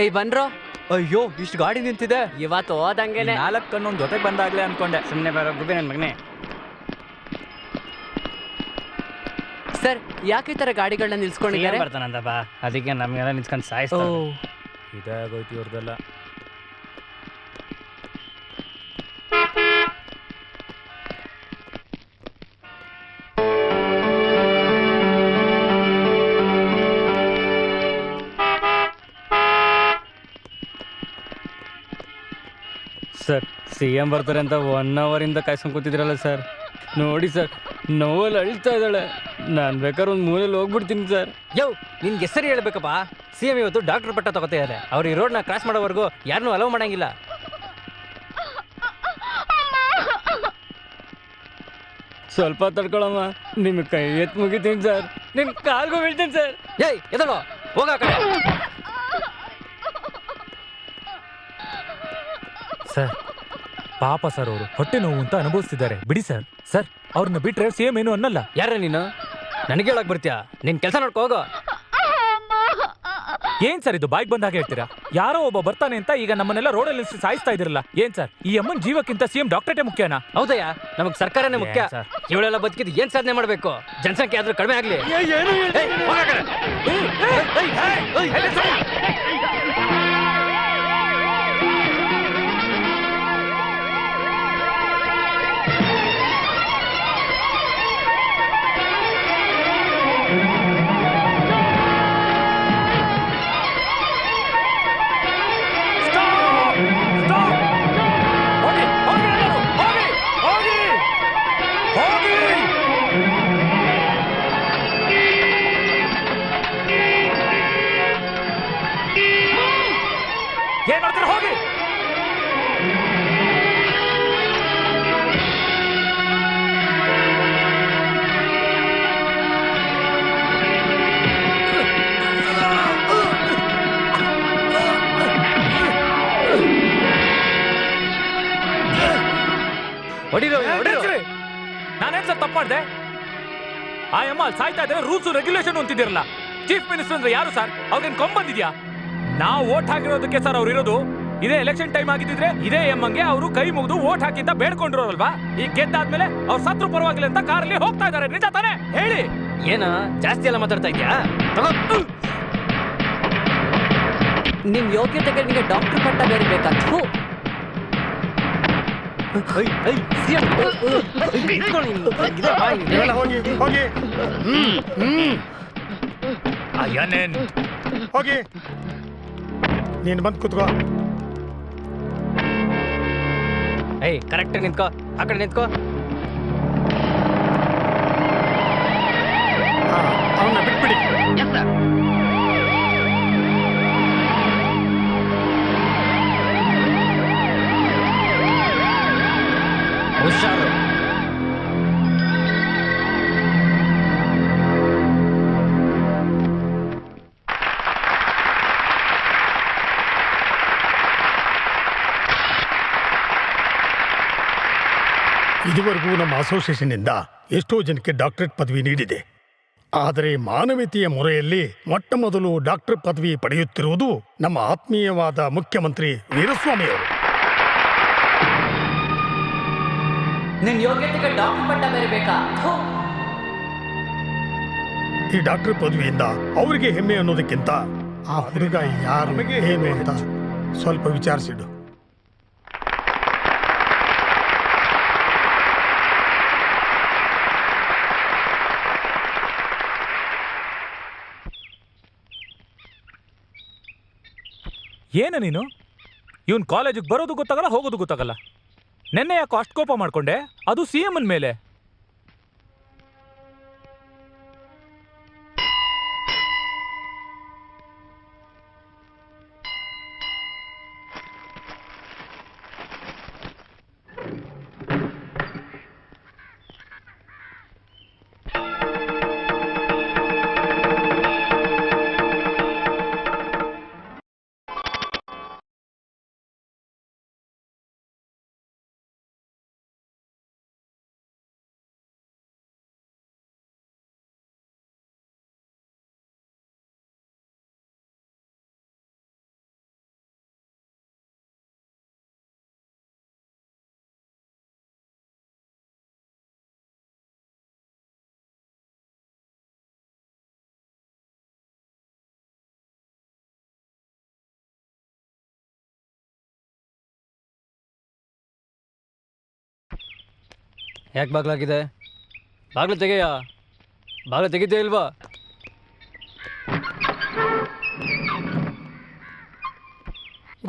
ಏಯ್ ಬನ್ರೋ. ಅಯ್ಯೋ ಇಷ್ಟು ಗಾಡಿ ನಿಂತಿದೆ. ಇವತ್ತು ಹೋದಂಗೆನೆ 4 ಕಣ್ಣು ಜೊತೆಗೆ ಬಂದಾಗ್ಲೇ ಅನ್ಕೊಂಡೆ. ಸುಮ್ಮನೆ ಬರೋ ಗುಬ್ಬಿ ನನ್ನ ಮಗನೇ. ಸರ್ ಯಾಕೆ ಈ ತರ ಗಾಡಿಗಳನ್ನ ನಿಲ್ಸ್ಕೊಂಡಿದ್ದಾರೆ? ಬರ್ತಾನಂತಪ್ಪ, ಅದಕ್ಕೆ ನಮ್ಗೆಲ್ಲ ನಿಂತ್ಕೊಂಡು ಸಾಯಿಸ್ತಾರೆ. ಇದಾಗೋಯ್ತು ಇವ್ರದೆಲ್ಲ. ಸರ್ CM ಬರ್ತಾರೆ ಅಂತ 1 ಅವರಿಂದ ಕಾಯ್ಸ್ಕೊಂಡು ಕೂತಿದ್ರಲ್ಲ ಸರ್, ನೋಡಿ ಸರ್ ನೋವಲ್ಲಿ ಅಳ್ತಾ ಇದ್ದಾಳೆ. ನಾನು ಬೇಕಾದ್ರೆ ಒಂದು ಮೂಲೆಯಲ್ಲಿ ಹೋಗ್ಬಿಡ್ತೀನಿ ಸರ್. ಯೋ ನಿನ್ಗೆ ಹೆಸರು ಹೇಳ್ಬೇಕಪ್ಪ. CM ಇವತ್ತು ಡಾಕ್ಟರ್ ಪಟ್ಟ ತಗೋತಾ ಇದ್ದಾರೆ. ಅವ್ರು ಈ ರೋಡ್ನ ಕ್ರಾಸ್ ಮಾಡೋವರೆಗೂ ಯಾರನ್ನೂ ಅಲೋ ಮಾಡಂಗಿಲ್ಲ. ಸ್ವಲ್ಪ ತಡ್ಕೊಳಮ್ಮ, ನಿಮ್ಗೆ ಕೈ ಎತ್ತು ಮುಗಿತೀನಿ ಸರ್, ನಿಮ್ಮ ಕಾಲ್ಗೂ ಬೀಳ್ತೀನಿ ಸರ್. ಏಯ್ ಎದಳೋ ಹೋಗ ಆ ಕಡೆ. ಸರ್ ಪಾಪ ಸರ್, ಅವರು ಹೊಟ್ಟೆ ನೋವು ಅಂತ ಅನುಭವಿಸ್ತಿದ್ದಾರೆ. ಬಿಡಿ ಸರ್. ಸರ್ ಅವ್ರನ್ನ ಬಿಟ್ರೆ CM ಏನು ಅನ್ನಲ್ಲ. ಯಾರ ನೀನು? ನನಗೆ ಹೇಳಕ್ ಬರ್ತೀಯಾ? ನಿನ್ ಕೆಲಸ ನೋಡ್ಕೋ ಹೋಗೋ. ಏನ್ ಸರ್ ಇದು ಬಾಯ್ಗೆ ಬಂದಾಗ ಹೇಳ್ತೀರಾ? ಯಾರೋ ಒಬ್ಬ ಬರ್ತಾನೆ ಅಂತ ಈಗ ನಮ್ಮನ್ನೆಲ್ಲ ರೋಡಲ್ಲಿ ಸಾಯಿಸ್ತಾ ಇದಿರಲ್ಲ. ಏನ್ ಸರ್ ಈ ಅಮ್ಮನ್ ಜೀವಕ್ಕಿಂತ CM ಡಾಕ್ಟರೇಟೇ ಮುಖ್ಯನಾ? ಹೌದಯ್ಯ, ನಮಗ್ ಸರ್ಕಾರನೇ ಮುಖ್ಯ. ಸರ್ ಇವಳೆಲ್ಲ ಬದುಕಿದ್ ಏನ್ ಸಾಧನೆ ಮಾಡ್ಬೇಕು? ಜನಸಂಖ್ಯೆ ಆದ್ರೂ ಕಡಿಮೆ ಆಗ್ಲಿ. ಏನ್ ಮಾಡ್ತಾರೆ ಹೋಗಿ. ನಾನೇನ್ ಸರ್ ತಪ್ಪು ಮಾಡಿದೆ? ಆ ಅಮ್ಮ ಸಾಯ್ತಾ ಇದ್ರೆ ರೂಲ್ಸ್ ರೆಗ್ಯುಲೇಷನ್ ಅಂತಿದಿರಲ್ಲ. ಚೀಫ್ ಮಿನಿಸ್ಟರ್ ಅಂದ್ರೆ ಯಾರು ಸರ್? ಅವ್ರಿಗೇನ್ ಕೊಂಬಂದಿದ್ಯಾ? ನಾವು ವೋಟ್ ಹಾಕಿರೋದಕ್ಕೆ ಸರ್ ಅವ್ರು ಇರೋದು. ಇದೇ ಎಲೆಕ್ಷನ್ ಟೈಮ್ ಆಗಿದ್ರೆ ಇದೇ ಎಮ್ಮಂಗೆ ಅವರು ಕೈ ಮುಗಿದು ವೋಟ್ ಹಾಕಿ ಅಂತ ಬೇಡ್ಕೊಂಡಿರೋಲ್ವಾ? ಈಗ ಗೆದ್ದಾದ್ಮೇಲೆ ಅವ್ರು ಸತ್ರು ಪರವಾಗಿಲ್ಲ ಅಂತ ಕಾರಲ್ಲಿ ಹೋಗ್ತಾ ಇದಾರೆ. ನಿಜ ತಾನೇ ಹೇಳಿ? ಏನ ಜಾಸ್ತಿ ಎಲ್ಲ ಮಾತಾಡ್ತಾ ಇದ್ಯಾ? ನಿಮ್ ಯೋಗ್ಯತೆಗೆ ನಿಮಗೆ ಡಾಕ್ಟರ್ ಪಟ್ಟ ಬೇರೆ ಬೇಕಾ? ಹೋಗಿ ನೀನು ಬಂದು ಕೂತ್ಕೋ. ಏಯ್ ಕರೆಕ್ಟ್ ನಿಂತ್ಕೋ, ಆ ಕಡೆ ನಿಂತ್ಕೋ. ಅವನ್ನ ಬಿಟ್ಬಿಡಿ. ಹುಷಾರು. ಇದುವರೆಗೂ ನಮ್ಮ ಅಸೋಸಿಯೇಷನ್ನಿಂದ ಎಷ್ಟೋ ಜನಕ್ಕೆ ಡಾಕ್ಟರೇಟ್ ಪದವಿ ನೀಡಿದೆ. ಆದರೆ ಮಾನವೀಯತೆಯ ಮೊರೆಯಲ್ಲಿ ಮೊಟ್ಟ ಮೊದಲು ಡಾಕ್ಟರ್ ಪದವಿ ಪಡೆಯುತ್ತಿರುವುದು ನಮ್ಮ ಆತ್ಮೀಯವಾದ ಮುಖ್ಯಮಂತ್ರಿ ವೀರಸ್ವಾಮಿಯವರು. ನಿನ್ ಯೋಗ್ಯತೆಗೆ ಡಾಕ್ಟರ್ ಪಟ್ಟ ಬೇರೆ ಬೇಕಾ? ಈ ಡಾಕ್ಟರ್ ಪದವಿಯಿಂದ ಅವರಿಗೆ ಹೆಮ್ಮೆ ಅನ್ನೋದಕ್ಕಿಂತ ಆ ಹುಡುಗ ಯಾರು ಏನು ಅಂತ ಸ್ವಲ್ಪ ವಿಚಾರಿಸಿಡು. ಏನು ನೀನು? ಇವನ್ ಕಾಲೇಜಿಗೆ ಬರೋದು ಗೊತ್ತಾಗಲ್ಲ, ಹೋಗೋದು ಗೊತ್ತಾಗಲ್ಲ. ನೆನ್ನೆ ಯಾಕೋ ಅಷ್ಟು ಕೋಪ ಮಾಡ್ಕೊಂಡೆ? ಅದು CM ಮೇಲೆ. ಯಾಕೆ ಬಾಗ್ಲಾಗಿದೆ? ಬಾಗ್ಲು ತೆಗೆಯ. ಬಾಗ್ಲು ತೆಗಿದ್ದೇ ಇಲ್ವಾ?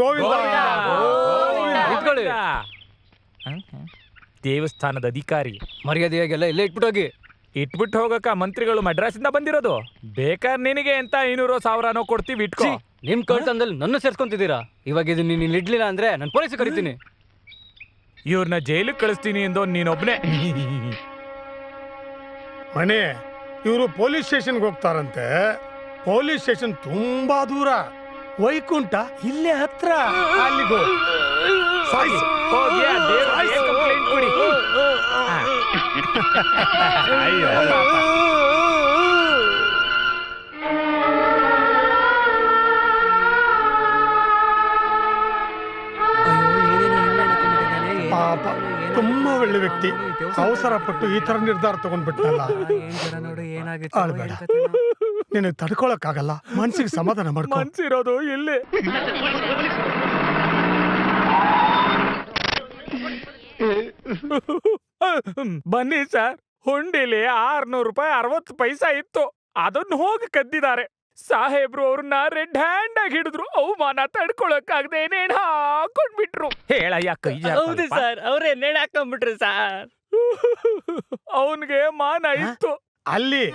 ಗೋವಿಂದ ನಿಂತ್ಕೊಳ್ಳಿ. ದೇವಸ್ಥಾನದ ಅಧಿಕಾರಿ ಮರ್ಯಾದೆಯಾಗೆಲ್ಲ ಇಲ್ಲೇ ಇಟ್ಬಿಟ್ಟೋಗಿ. ಇಟ್ಬಿಟ್ಟು ಹೋಗಕ್ಕ ಮಂತ್ರಿಗಳು ಮಡ್ರಾಸಿಂದ ಬಂದಿರೋದು. ಬೇಕಾದ್ರೆ ನಿನಗೆ ಅಂತ 500,000 ಕೊಡ್ತೀವಿ, ಇಟ್ಕೋ. ನಿಮ್ ಕಳ್ತನದಲ್ಲಿ ನನ್ನ ಸೇರ್ಸ್ಕೊಂತಿದ್ದೀರಾ. ಇವಾಗ ಇದು ನೀನು ಇಡ್ಲಿಲ್ಲ ಅಂದ್ರೆ ನಾನು ಪೊಲೀಸ್ ಕರಿತೀನಿ. ಇವ್ರನ್ನ ಜೈಲಿಗೆ ಕಳಿಸ್ತೀನಿ ಎಂದೋ ನೀನೊಬ್ನೇ. ಮನೆ ಇವರು ಪೊಲೀಸ್ ಸ್ಟೇಷನ್ಗೆ ಹೋಗ್ತಾರಂತೆ. ಪೊಲೀಸ್ ಸ್ಟೇಷನ್ ತುಂಬಾ ದೂರ, ವೈಕುಂಠ ಇಲ್ಲೇ ಹತ್ರ. ಅಲ್ಲಿಗೋ ಸಾಯಿಸು. ಹೋಗಿ ಆ ದೇವ್ರಿಗೆ ಕಂಪ್ಲೇಂಟ್ ಕೊಡಿ. ಅಯ್ಯೋ ಪಾಪ. ಪಾಪ ತುಂಬಾ ಒಳ್ಳೆ ವ್ಯಕ್ತಿ. ಅವಸರ ಪಟ್ಟು ಈ ತರ ನಿರ್ಧಾರ ತಗೊಂಡ್ಬಿಟ್ನಲ್ಲ. ಅಳ್ಬೇಡ, ನಿನಗೆ ತಡ್ಕೊಳಕ್ಕಾಗಲ್ಲ. ಮನ್ಸಿಗೆ ಸಮಾಧಾನ ಮಾಡ್ಕೊ. ಮನ್ಸಿರೋದು ಇಲ್ಲಿ. ಬನ್ನಿ ಸರ್, ಹುಂಡಿಲಿ 600 ರೂಪಾಯಿ 60 ಪೈಸಾ ಇತ್ತು. ಅದನ್ನು ಹೋಗಿ ಕದ್ದಿದ್ದಾರೆ. ಸಾಹೇಬ್ರು ಅವ್ರನ್ನ ರೆಡ್ ಹ್ಯಾಂಡ್ ಆಗಿ ಹಿಡಿದ್ರು. ಅವಮಾನ ತಡ್ಕೊಳಕ್ಕಾಗದೆ ನೇಣು ಹಾಕೊಂಡ್ಬಿಟ್ರು. ಹೇಳಯ್ಯ ಕೈ ಹೌದು ಸರ್, ಅವರೇ ನೇಣು ಹಾಕೊಂಡ್ಬಿಟ್ರು ಸರ್. ಅವನ್ಗೆ ಮಾನ ಇತ್ತು. ಅಲ್ಲಿ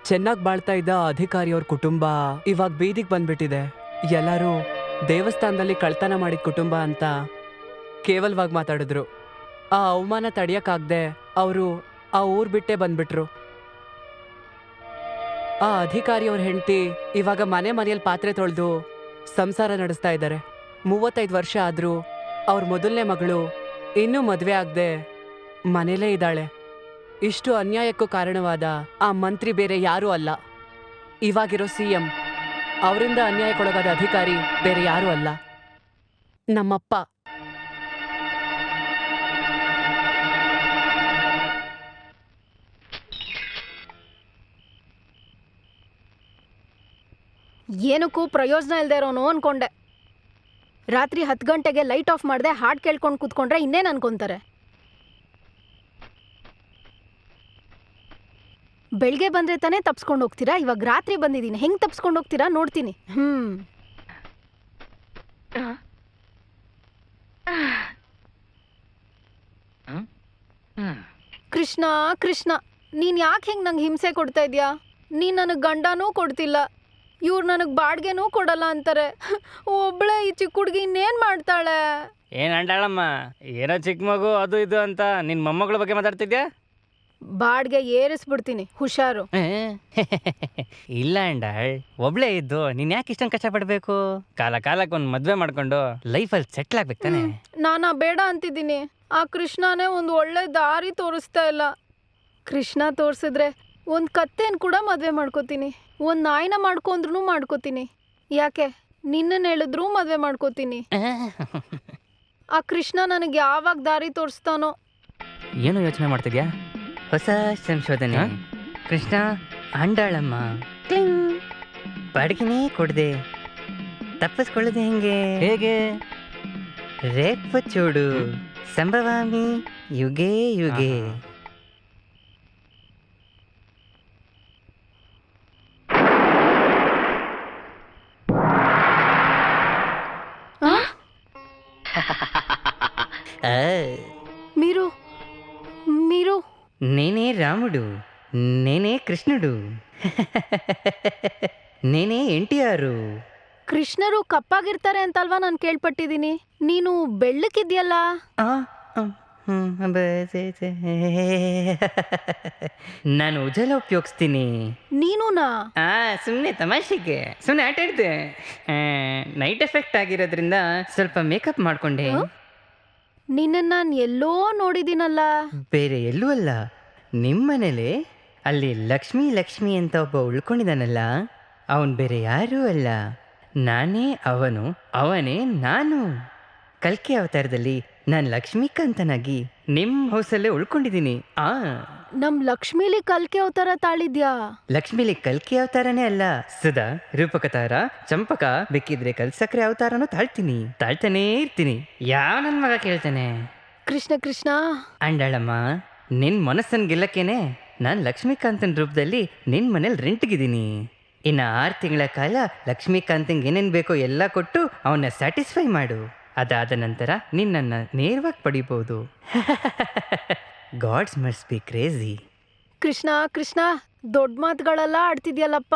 ಚೆನ್ನಾಗಿ ಬಾಳ್ತಾ ಇದ್ದ ಅಧಿಕಾರಿಯವ್ರ ಕುಟುಂಬ ಇವಾಗ ಬೀದಿಗೆ ಬಂದ್ಬಿಟ್ಟಿದೆ. ಎಲ್ಲರೂ ದೇವಸ್ಥಾನದಲ್ಲಿ ಕಳ್ತನ ಮಾಡಿದ ಕುಟುಂಬ ಅಂತ ಕೇವಲವಾಗಿ ಮಾತಾಡಿದ್ರು. ಆ ಅವಮಾನ ತಡೆಯಕ್ಕಾಗ್ದೆ ಅವರು ಆ ಊರ್ ಬಿಟ್ಟೆ ಬಂದ್ಬಿಟ್ರು. ಆ ಅಧಿಕಾರಿಯವ್ರ ಹೆಂಡತಿ ಇವಾಗ ಮನೆಯಲ್ಲಿ ಪಾತ್ರೆ ತೊಳೆದು ಸಂಸಾರ ನಡೆಸ್ತಾ ಇದ್ದಾರೆ. 35 ವರ್ಷ ಆದ್ರೂ ಅವ್ರ ಮೊದಲನೇ ಮಗಳು ಇನ್ನೂ ಮದುವೆ ಆಗದೆ ಮನೇಲೇ ಇದ್ದಾಳೆ. ಇಷ್ಟು ಅನ್ಯಾಯಕ್ಕೂ ಕಾರಣವಾದ ಆ ಮಂತ್ರಿ ಬೇರೆ ಯಾರೂ ಅಲ್ಲ, ಇವಾಗಿರೋ CM. ಅವರಿಂದ ಅನ್ಯಾಯಕ್ಕೊಳಗಾದ ಅಧಿಕಾರಿ ಬೇರೆ ಯಾರೂ ಅಲ್ಲ, ನಮ್ಮಪ್ಪ. ಏನಕ್ಕೂ ಪ್ರಯೋಜನ ಇಲ್ದೇ ಇರೋನು ಅನ್ಕೊಂಡೆ. ರಾತ್ರಿ 10 ಗಂಟೆಗೆ ಲೈಟ್ ಆಫ್ ಮಾಡದೆ ಹಾಡ್ ಕೇಳ್ಕೊಂಡು ಕೂತ್ಕೊಂಡ್ರೆ ಇನ್ನೇನು ಅನ್ಕೊಂತಾರೆ. ಬೆಳಗ್ಗೆ ಬಂದ್ರೆ ತಾನೇ ತಪ್ಸ್ಕೊಂಡು ಹೋಗ್ತೀರಾ. ಇವಾಗ ರಾತ್ರಿ ಬಂದಿದ್ದೀನಿ, ಹೆಂಗ್ ತಪ್ಸ್ಕೊಂಡು ಹೋಗ್ತೀರಾ ನೋಡ್ತೀನಿ. ಕೃಷ್ಣ ಕೃಷ್ಣ, ನೀನ್ ಯಾಕೆ ಹೆಂಗ್ ನಂಗೆ ಹಿಂಸೆ ಕೊಡ್ತಾ ಇದ್ಯಾ? ನೀನ್ ನನಗೆ ಗಂಡನೂ ಕೊಡ್ತಿಲ್ಲ, ಇವ್ರು ನನಗೆ ಬಾಡ್ಗೆನೂ ಕೊಡಲ್ಲ ಅಂತಾರೆ. ಒಬ್ಳೆ ಈ ಚಿಕ್ಕ ಹುಡುಗಿ ಇನ್ನೇನ್ ಮಾಡ್ತಾಳೆ? ಏನ್ ಅಂಡಾಳಮ್ಮ, ಏನೋ ಚಿಕ್ಕ ಮಗು ಅದು ಇದು ಅಂತ ನಿನ್ ಮೊಮ್ಮಗಳ ಬಗ್ಗೆ ಮಾತಾಡ್ತಿದ್ಯಾ? ಬಾಡ್ಗೆ ಏರಿಸ್ಬಿಡ್ತೀನಿ, ಹುಷಾರು. ಇಲ್ಲ ಅಂಡಾಳ್, ಒಬ್ಳೆ ಇದ್ದು ನೀನ್ ಯಾಕೆ ಇಷ್ಟೊಂದು ಕಷ್ಟಪಡ್ಬೇಕು? ಕಾಲಕ್ಕೆ ಒಂದು ಮದ್ವೆ ಮಾಡ್ಕೊಂಡು ಲೈಫಲ್ಲಿ ಸೆಟ್ಲ್ ಆಗ್ಬೇಕು ತಾನೆ. ನಾನಾ ಬೇಡ ಅಂತಿದ್ದೀನಿ. ಆ ಕೃಷ್ಣನೇ ಒಂದು ಒಳ್ಳೆ ದಾರಿ ತೋರಿಸ್ತಾ ಇಲ್ಲ. ಕೃಷ್ಣ ತೋರಿಸಿದ್ರೆ ಒಂದು ಕತ್ತೆನ್ ಕೂಡ ಮದ್ವೆ ಮಾಡ್ಕೋತೀನಿ, ಒಂದು ನಾಯಿನ ಮಾಡ್ಕೊಂಡ್ರು ಮಾಡ್ಕೋತೀನಿ. ಯಾಕೆ ನಿನ್ನನ್ನು ಹೇಳಿದ್ರೂ ಮದ್ವೆ ಮಾಡ್ಕೋತೀನಿ. ಆ ಕೃಷ್ಣ ನನಗೆ ಯಾವಾಗ ದಾರಿ ತೋರಿಸ್ತಾನೋ. ಏನು ಯೋಚನೆ ಮಾಡ್ತಿದ್ಯಾ? ಹೊಸ ಸಂಶೋಧನೆ. ಕೃಷ್ಣ ಅಂಡಾಳಮ್ಮ ಬಾಡಿಗೆನೇ ಕೊಡದೆ ತಪ್ಪಿಸ್ಕೊಳ್ಳೋದು ಹೆಂಗೆ? ಹೇಗೆ? ರೇಪ ಚೂಡು ಸಂಭವಾಮಿ ಯುಗೆ ಯುಗೆ. మీరు మీరు నేనే రాముడు, నేనే కృష్ణుడు, నేనే NTR. ಕೃಷ್ಣರು ಕಪ್ಪಾಗಿರ್ತಾರೆ ಅಂತಲ್ವಾ ನಾನು ಕೇಳ್ಪಟ್ಟಿದ್ದೀನಿ. ನೀನು ಬೆಳ್ಳಕ್ಕಿದ್ಯಲ್ಲ? ನಾನು ಉಜಲ ಉಪಯೋಗಿಸ್ತೀನಿ. ನೀನುನಾ? ಸುಮ್ಮನೆ ತಮಾಷೆಗೆ ಸುಮ್ಮನೆ ಆಟ ಆಡ್ದೆ. ನೈಟ್ ಎಫೆಕ್ಟ್ ಆಗಿರೋದ್ರಿಂದ ಸ್ವಲ್ಪ ಮೇಕಪ್ ಮಾಡ್ಕೊಂಡೆ. ನಿನ್ನ ನಾನು ಎಲ್ಲೋ ನೋಡಿದ್ದೀನಲ್ಲ. ಬೇರೆ ಎಲ್ಲೂ ಅಲ್ಲ, ನಿಮ್ಮನೇಲೆ. ಅಲ್ಲಿ ಲಕ್ಷ್ಮಿ ಲಕ್ಷ್ಮಿ ಅಂತ ಒಬ್ಬ ಉಳ್ಕೊಂಡಿದ್ದಾನಲ್ಲ, ಅವನು ಬೇರೆ ಯಾರೂ ಅಲ್ಲ, ನಾನೇ ಅವನು, ಅವನೇ ನಾನು. ಕಲ್ಕಿ ಅವತಾರದಲ್ಲಿ ನಾನು ಲಕ್ಷ್ಮೀಕಾಂತನಾಗಿ ನಿಮ್ಮ ಹೌಸಲ್ಲೇ ಉಳ್ಕೊಂಡಿದ್ದೀನಿ. ನಮ್ ಲಕ್ಷ್ಮೀಲಿ ಕಲ್ಕೆ ಅವತಾರ ತಾಳಿದ್ಯಾ? ಲಕ್ಷ್ಮೀಲಿ ಕಲ್ಕಿ ಅವತಾರನೇ ಅಲ್ಲ, ಸುಧಾ, ರೂಪಕತಾರ, ಚಂಪಕ, ಬೇಕಿದ್ರೆ ಕಲ್ಸಕ್ರೆ ಅವತಾರನೂ ತಾಳ್ತಾನೇ ಇರ್ತೀನಿ. ಯಾವ ನನ್ನ ಮಗ ಕೇಳ್ತಾನೆ? ಕೃಷ್ಣ ಕೃಷ್ಣ ಅಂಡಳಮ್ಮ, ನಿನ್ನ ಮನಸ್ಸನ್ನು ಗೆಲ್ಲಕ್ಕೇನೆ ನಾನು ಲಕ್ಷ್ಮೀಕಾಂತನ ರೂಪದಲ್ಲಿ ನಿನ್ನ ಮನೇಲಿ ರೆಂಟ್ಗಿದ್ದೀನಿ. ಇನ್ನು 6 ತಿಂಗಳ ಕಾಲ ಲಕ್ಷ್ಮೀಕಾಂತಂಗೆ ಏನೇನು ಬೇಕೋ ಎಲ್ಲ ಕೊಟ್ಟು ಅವನ್ನ ಸ್ಯಾಟಿಸ್ಫೈ ಮಾಡು. ಅದಾದ ನಂತರ ನಿನ್ನನ್ನು ನೇರವಾಗಿ ಪಡಿಬೋದು. Gods must be crazy. Krishna Krishna ದೊಡ್ಡ ಮಾತುಗಳೆಲ್ಲ ಆಡ್ತಿದ್ಯಲ್ಲಪ್ಪ.